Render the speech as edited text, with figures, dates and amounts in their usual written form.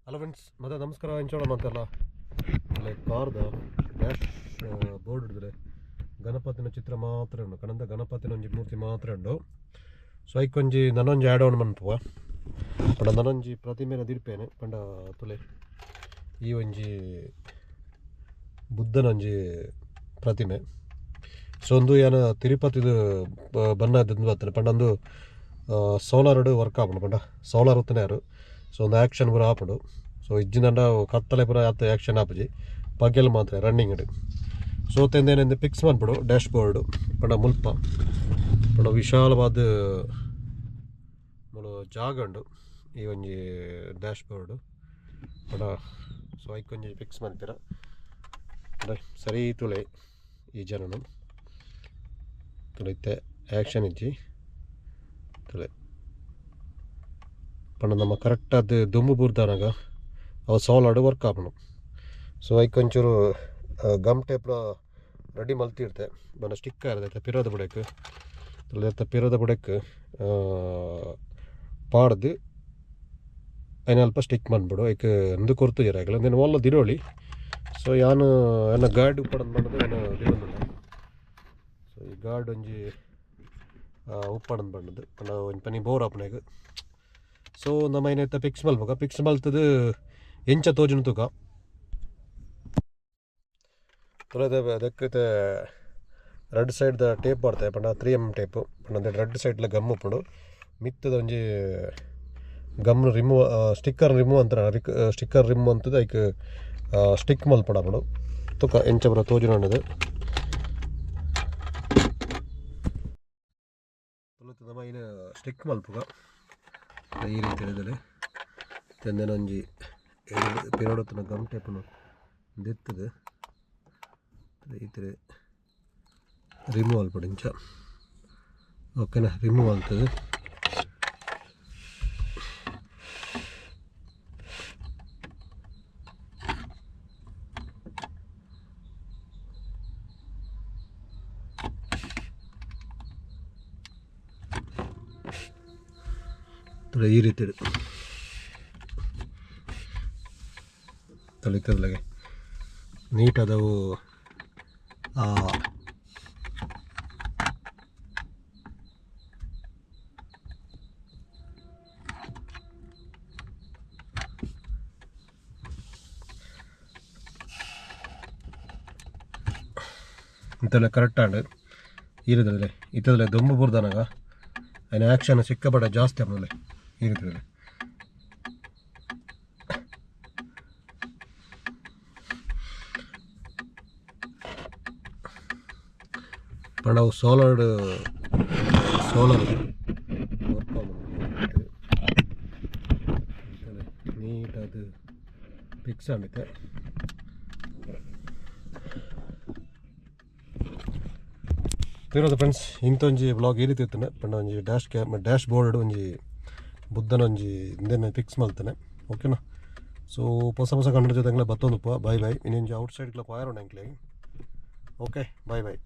Hello friends, ಮತ್ತೆ ನಮಸ್ಕಾರ. ಇಂಚೋಳ ಮಾತಲ್ಲ ಲೈಕ್ ಕಾರ್ದ ಡ್ಯಾಶ್ ಬೋರ್ಡ್ ಹಿಡಿದ್ರೆ ಗಣಪತಿನ ಚಿತ್ರ ಮಾತ್ರ ಉಂಡು. ಕಣಂದ ಗಣಪತಿನ ಒಂಜಿ ಮೂರ್ತಿ ಮಾತ್ರ ಉಂಡು. ಸೊ ಐಕೊಂಜಿ ನನೊಂಜಿ ಆ್ಯಡ್ ಆನ್ ಮನ್ಪುವ ಪಂಡ ನನೊಂಜಿ ಪ್ರತಿಮೆನ ದಿಡ್ಪೇನೆ ಪಂಡ ತುಲೆ ಈ ಒಂಜಿ ಬುದ್ಧನೊಂಜಿ ಪ್ರತಿಮೆ. ಸೊ ಒಂದು ಏನು ತಿರುಪತಿದು ಬನ್ನದ್ದು ಬರ್ತದೆ ಪಂಡ ಒಂದು ಸೋಲಾರ್ಡು ವರ್ಕ್ ಆಪುಂಡು ಪಂಡ ಸೋಲಾರ್ ಹೊತ್ತನೇ ಯಾರು. ಸೊ ಒಂದು ಆ್ಯಕ್ಷನ್ ಪೂರ ಆಪುಂಡು. ಸೊ ಇಜ್ಜಿನಂಡ ಕತ್ತಲೆ ಪೂರ ಆತ ಆ್ಯಕ್ಷನ್ ಆಪುಜಿ ಪಗೆಲ್ ಮಾತ್ರ ರನ್ನಿಂಗ್ ಇಡು. ಸೊ ತೆಂದೇನೆಂದು ಫಿಕ್ಸ್ ಮನ್ಪುಡು ಡ್ಯಾಶ್ ಬೋರ್ಡು ಪಂಡ ಮುಲ್ಪ ಪಂಡ ವಿಶಾಲವಾದ ಮುಳು ಜಾಗ ಉಂಡು ಈ ಒಂಜಿ ಡ್ಯಾಶ್ ಬೋರ್ಡು ಪಂಡ. ಸೊ ಐಕೊಂಜಿ ಫಿಕ್ಸ್ ಮನ್ಪಿರ ಸರಿ ತುಳೆ ಈ ಜನನು ತುಳಿತೆ ಆ್ಯಕ್ಷನ್ ಇಜ್ಜಿ ತುಳೆ ಪಂಡ ನಮ್ಮ ಕರೆಕ್ಟ್ ಅದು ದುಂಬು ಬುರ್ದಾನಾಗ ಅವು ಸೋಲಾಡು ವರ್ಕ್ ಆಪುಂಡು. ಸೊ ಐಕೊಂಚೂರು ಗಮ್ ಟೇಪ್ ರೆಡಿ ಮಲ್ತಿರ್ತೆ ಬಣ್ಣ ಸ್ಟಿಕ್ಕರ್ ಇರ್ತೈತೆ ಪಿರೋದ ಬುಡಕ್ಕೆ ತುಳಿತ ಪಿರೋದ ಬುಡಕ್ಕೆ ಪಾಡ್ದು ಅಲ್ಪ ಸ್ಟಿಕ್ ಮಾಡ್ಬಿಡು ಐಕೆ ಎಂದು ಕೊರ್ತು ಜರಾಗಲ್ಲ ನೀನು ಒಲ್ಲ ದಿರೋಳಿ. ಸೊ ಯಾನು ಏನ ಗಾರ್ಡ್ ಉಪ್ಪಡನ್ ಬಂದದ್ದು ಏನು ದಿರೋದಿಲ್ಲ. ಸೊ ಈ ಗಾರ್ಡ್ ಒಂಜಿ ಉಪ್ಪಡನ್ ಬಂದದ್ದು ಪಂಡ ಒಂಜಿ ಪನಿ ಬೋರ್ ಆಪುನಾಗ. ಸೊ ನಮ್ಮ ಏನೈತೆ ಫಿಕ್ಸ್ ಮಲ್ಪಗ ಫಿಕ್ಸ್ ಮಲ್ತದು ಎಂಚ ತೋಜುನು ತೂಕ ತುಳದ ಅದಕ್ಕೆ ರೆಡ್ ಸೈಡ್ ಟೇಪ್ ಬರ್ತದೆ ಪಂಡ 3mm ಟೇಪು ಪಂಡ ರೆಡ್ ಸೈಡ್ಲ ಗಮ್ ಉಪ್ಪುಂಡು ಮಿತ್ತದ ಒಂಜಿ ಗಮ್ ರಿಮೂವ್ ಸ್ಟಿಕ್ಕರ್ ರಿಮೂವ್ ಅಂತ ಸ್ಟಿಕ್ಕರ್ ರಿಮೂವ್ ಅಂತದ್ದು ಐಕ್ ಸ್ಟಿಕ್ ಮಲ್ಪಡಾಪುಂಡು ತುಕ ಎಂಚ ಬರ ತೋಜುನು ಅನ್ನೋದು ತುಳತ ನಮ್ಮ ಏನು ಸ್ಟಿಕ್ ಮಲ್ಪುಗ ಈ ರೀತಿ ಹೇಳಿದರೆ ತಂದೆನೊಂಜಿ ಪಿರೋಡತ್ತಿನ ಗಮ್ ಟೇಪನ್ನು ದೆತ್ತದೆ ಈ ಥರ ರಿಮೂವ್ ಅಲ್ಪಡು ಇಂಚ ಓಕೆನಾ. ರಿಮೂವ್ ಆಗ್ತದೆ. ಈ ರೀತಿ ತೊಳಿತದ್ಲಾಗೆ ನೀಟ್ ಅದವು ಇಂಥಲ್ಲ ಕರೆಕ್ಟ್ ಆಂಡ್ ಈರಿದ್ರೆ ಇತ್ತದಲ್ಲೇ ದೊಂಬು ಬುರ್ದಾನಾಗ അതിന് ആക്ഷൻ സിക്കപ്പെടാൻ ജാസ്തി ആണല്ലേ ഈ രീതിയിൽ പണം സോളാർ വർക്ക് ആവുന്നുണ്ട് നീಟ್ ಅದು ಫಿಕ್ಸ್ ಆಗುತ್ತೆ. ಫ್ರೆಂಡ್ಸ್ ಇಂಥೊಂಜಿ ಬ್ಲಾಗ್ ಈ ರೀತಿ ಇರ್ತಾನೆ ಪಂಡ ಒಂಜಿ ಡ್ಯಾಶ್ ಬೋರ್ಡ್ ಒಂಜಿ ಬುದ್ಧನ ಒಂಜಿ ಹಿಂದೆ ಫಿಕ್ಸ್ ಮಾಡ್ತಾನೆ ಓಕೆನಾ. ಸೊ ಹೊಸ ಹೊಸ ಕನ್ನಡ ಜೊತೆ ಬತ್ತೊಂದು ಬಾಯ್ ಇನ್ನೊಂಜಿ ಔಟ್ ಸೈಡ್ಗಳ ಪಾಯರೋಣ ಅಂಕ್ಲೆ. Okay bye.